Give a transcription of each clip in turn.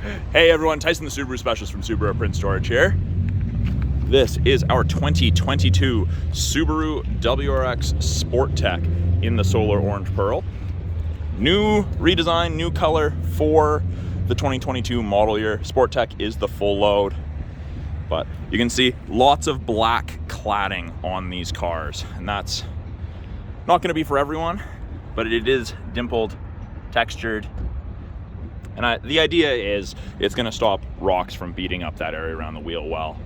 Hey everyone, Tyson the Subaru Specialist from Subaru Print Storage here. This is our 2022 Subaru WRX Sport-Tech in the Solar Orange Pearl. New redesign, new color for the 2022 model year. Sport-Tech is the full load, but you can see lots of black cladding on these cars, and that's not going to be for everyone, but it is dimpled, textured. And the idea is it's going to stop rocks from beating up that area around the wheel well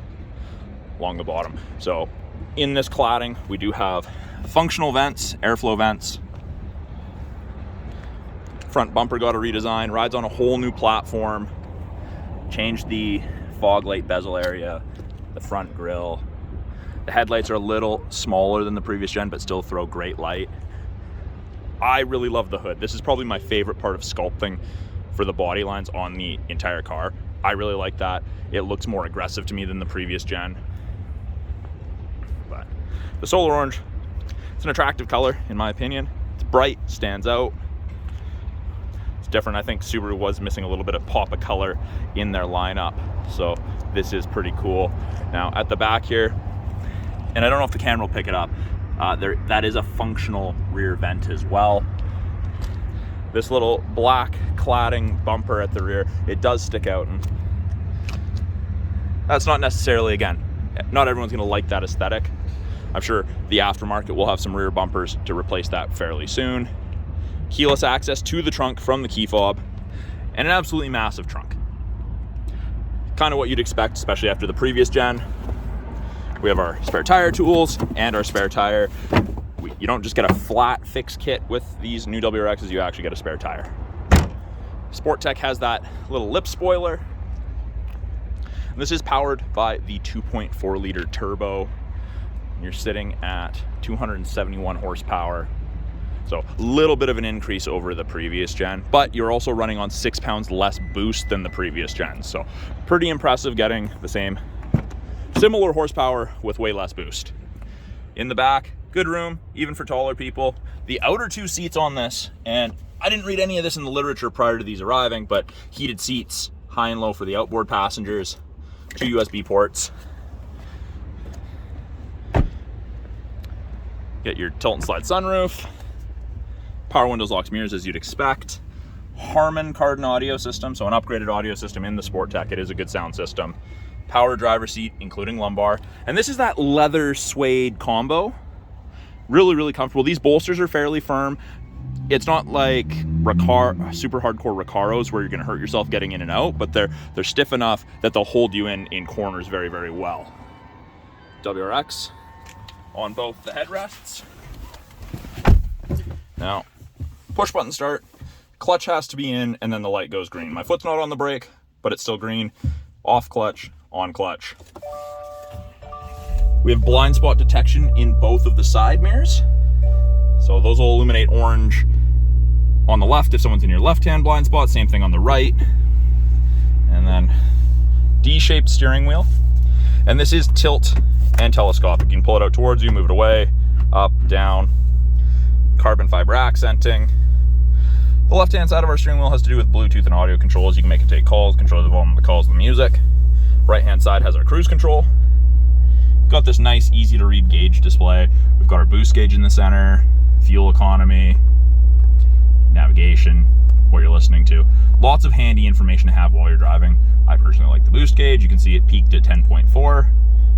along the bottom. So in this cladding, we do have functional vents, airflow vents. Front bumper got a redesign, rides on a whole new platform, changed the fog light bezel area, the front grille. The headlights are a little smaller than the previous gen, but still throw great light. I really love the hood. This is probably my favorite part of sculpting for the body lines on the entire car. I really like that. It looks more aggressive to me than the previous gen. But the solar orange, it's an attractive color in my opinion. It's bright, stands out. It's different. I think Subaru was missing a little bit of pop of color in their lineup. So this is pretty cool. Now at the back here, and I don't know if the camera will pick it up, that is a functional rear vent as well. This little black cladding bumper at the rear, it does stick out, and that's not necessarily, again, not everyone's gonna like that aesthetic. I'm sure the aftermarket will have some rear bumpers to replace that fairly soon. Keyless access to the trunk from the key fob, and an absolutely massive trunk. Kind of what you'd expect, especially after the previous gen. We have our spare tire tools and our spare tire. You don't just get a flat fix kit with these new WRXs, you actually get a spare tire. Sport-Tech has that little lip spoiler. And this is powered by the 2.4 liter turbo. You're sitting at 271 horsepower. So a little bit of an increase over the previous gen, but you're also running on 6 pounds less boost than the previous gen. So pretty impressive getting the similar horsepower with way less boost. In the back, good room, even for taller people. The outer two seats on this, and I didn't read any of this in the literature prior to these arriving, but heated seats, high and low for the outboard passengers, 2 USB ports. Get your tilt and slide sunroof, power windows, locks, mirrors as you'd expect. Harman Kardon audio system, so an upgraded audio system in the Sport-Tech. It is a good sound system. Power driver seat, including lumbar. And this is that leather suede combo. Really, really comfortable. These bolsters are fairly firm. It's not like super hardcore Recaros where you're gonna hurt yourself getting in and out, but they're stiff enough that they'll hold you in corners very, very well. WRX on both the headrests. Now, push button start, clutch has to be in, and then the light goes green. My foot's not on the brake, but it's still green. Off clutch, on clutch. We have blind spot detection in both of the side mirrors. So those will illuminate orange on the left if someone's in your left-hand blind spot, same thing on the right. And then D-shaped steering wheel. And this is tilt and telescopic. You can pull it out towards you, move it away, up, down. Carbon fiber accenting. The left-hand side of our steering wheel has to do with Bluetooth and audio controls. You can make it take calls, control the volume of the calls, the music. Right-hand side has our cruise control. Got this nice, easy to read gauge display. We've got our boost gauge in the center, fuel economy, navigation, what you're listening to. Lots of handy information to have while you're driving. I personally like the boost gauge. You can see it peaked at 10.4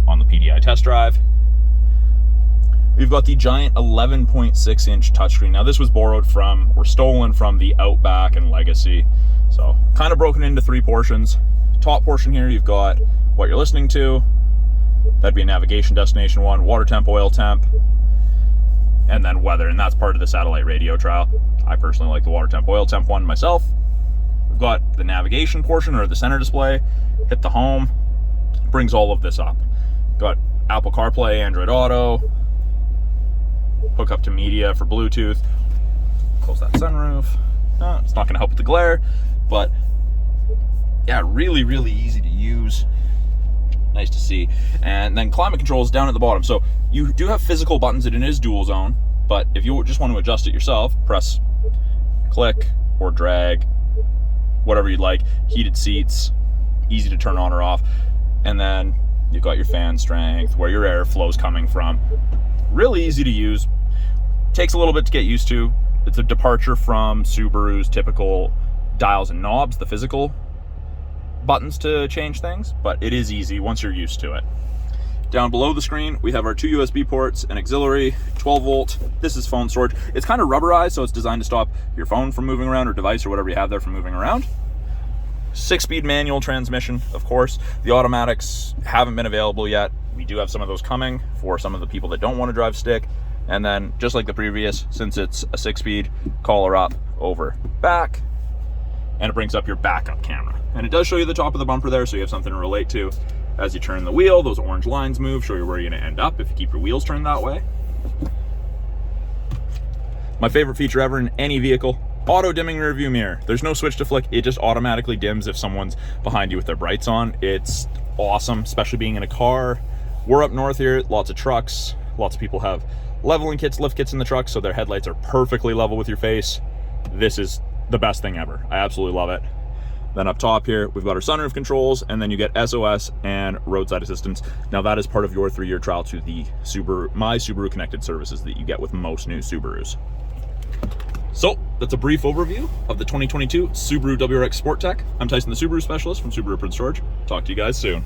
on the PDI test drive. We've got the giant 11.6 inch touchscreen. Now this was borrowed from, or stolen from the Outback and Legacy. So kind of broken into 3 portions. Top portion here, you've got what you're listening to. That'd be a navigation destination one, water temp, oil temp, and then weather, and that's part of the satellite radio trial. I personally like the water temp, oil temp one myself. We've got the navigation portion, or the center display. Hit the home, brings all of this up. Got Apple CarPlay, Android Auto, hook up to media for Bluetooth. Close that sunroof. It's not gonna help with the glare, but yeah, really, really easy to use. Nice to see. And then climate control is down at the bottom. So you do have physical buttons, and it is dual zone, but if you just want to adjust it yourself, press click or drag whatever you'd like. Heated seats, easy to turn on or off. And then you've got your fan strength, where your airflow's coming from. Really easy to use. Takes a little bit to get used to. It's a departure from Subaru's typical dials and knobs, the physical buttons to change things, but it is easy once you're used to it. Down below the screen, we have our 2 USB ports, an auxiliary, 12 volt. This is phone storage. It's kind of rubberized, so it's designed to stop your phone from moving around, or device or whatever you have there from moving around. 6-speed manual transmission, of course. The automatics haven't been available yet. We do have some of those coming for some of the people that don't want to drive stick. And then, just like the previous, since it's a 6-speed, collar up, over, back, and it brings up your backup camera. And it does show you the top of the bumper there, so you have something to relate to. As you turn the wheel, those orange lines move, show you where you're going to end up if you keep your wheels turned that way. My favorite feature ever in any vehicle, auto dimming rear view mirror. There's no switch to flick, it just automatically dims if someone's behind you with their brights on. It's awesome, especially being in a car. We're up north here, lots of trucks, lots of people have leveling kits, lift kits in the truck, so their headlights are perfectly level with your face. This is the best thing ever. I absolutely love it. Then up top here, we've got our sunroof controls, and then you get SOS and roadside assistance. Now that is part of your 3-year trial to the My Subaru Connected services that you get with most new Subarus. So that's a brief overview of the 2022 Subaru WRX Sport-Tech. I'm Tyson, the Subaru specialist from Subaru Prince George. Talk to you guys soon.